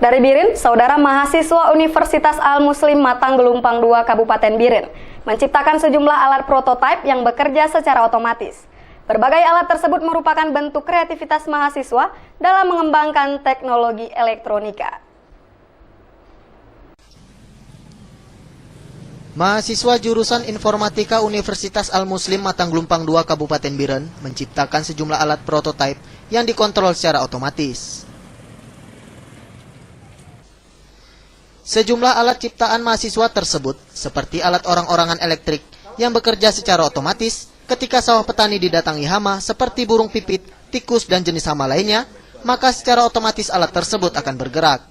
Dari Biren, saudara mahasiswa Universitas Al-Muslim Matang Gelumpang II Kabupaten Biren menciptakan sejumlah alat prototipe yang bekerja secara otomatis. Berbagai alat tersebut merupakan bentuk kreativitas mahasiswa dalam mengembangkan teknologi elektronika. Mahasiswa jurusan Informatika Universitas Al-Muslim Matang Gelumpang II Kabupaten Biren menciptakan sejumlah alat prototipe yang dikontrol secara otomatis. Sejumlah alat ciptaan mahasiswa tersebut seperti alat orang-orangan elektrik yang bekerja secara otomatis ketika sawah petani didatangi hama seperti burung pipit, tikus, dan jenis hama lainnya, maka secara otomatis alat tersebut akan bergerak.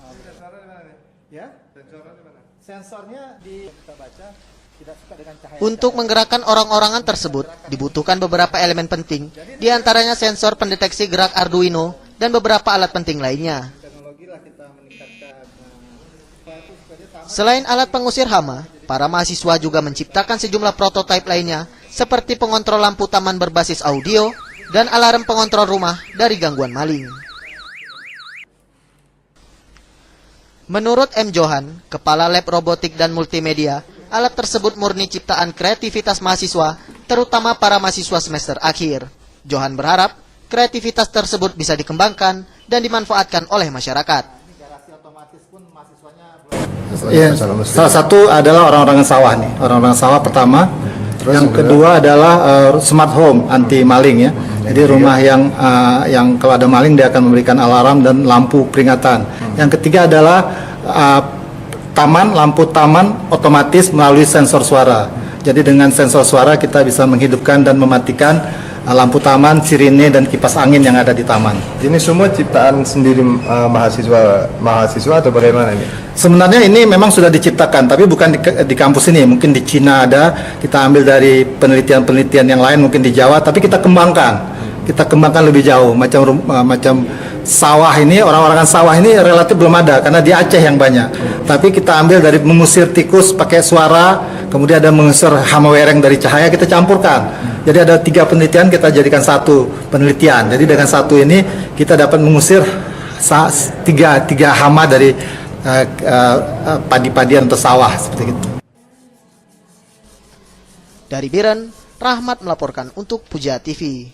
Untuk menggerakkan orang-orangan tersebut dibutuhkan beberapa elemen penting, diantaranya sensor pendeteksi gerak Arduino dan beberapa alat penting lainnya. Selain alat pengusir hama, para mahasiswa juga menciptakan sejumlah prototipe lainnya seperti pengontrol lampu taman berbasis audio dan alarm pengontrol rumah dari gangguan maling. Menurut M. Johan, Kepala Lab Robotik dan Multimedia, alat tersebut murni ciptaan kreativitas mahasiswa, terutama para mahasiswa semester akhir. Johan berharap kreativitas tersebut bisa dikembangkan dan dimanfaatkan oleh masyarakat. Ya, salah satu adalah orang-orangan sawah nih, orang-orangan sawah pertama. Yang kedua adalah smart home anti maling ya. Jadi rumah yang kalau ada maling dia akan memberikan alarm dan lampu peringatan. Yang ketiga adalah lampu taman otomatis melalui sensor suara. Jadi dengan sensor suara kita bisa menghidupkan dan mematikan lampu taman, sirine, dan kipas angin yang ada di taman. Ini semua ciptaan sendiri mahasiswa atau bagaimana ini? Sebenarnya ini memang sudah diciptakan, tapi bukan di kampus ini. Mungkin di Cina ada, kita ambil dari penelitian-penelitian yang lain, mungkin di Jawa, tapi kita kembangkan. Kita kembangkan lebih jauh. Macam sawah ini, orang-orangan sawah ini relatif belum ada, karena di Aceh yang banyak. Tapi kita ambil dari mengusir tikus pakai suara, kemudian ada mengusir hama wereng dari cahaya, kita campurkan. Jadi ada 3 penelitian, kita jadikan 1 penelitian. Jadi dengan 1 ini, kita dapat mengusir 3 hama dari padi-padian atau sawah seperti itu. Dari Biren, Rahmat melaporkan untuk Puja TV.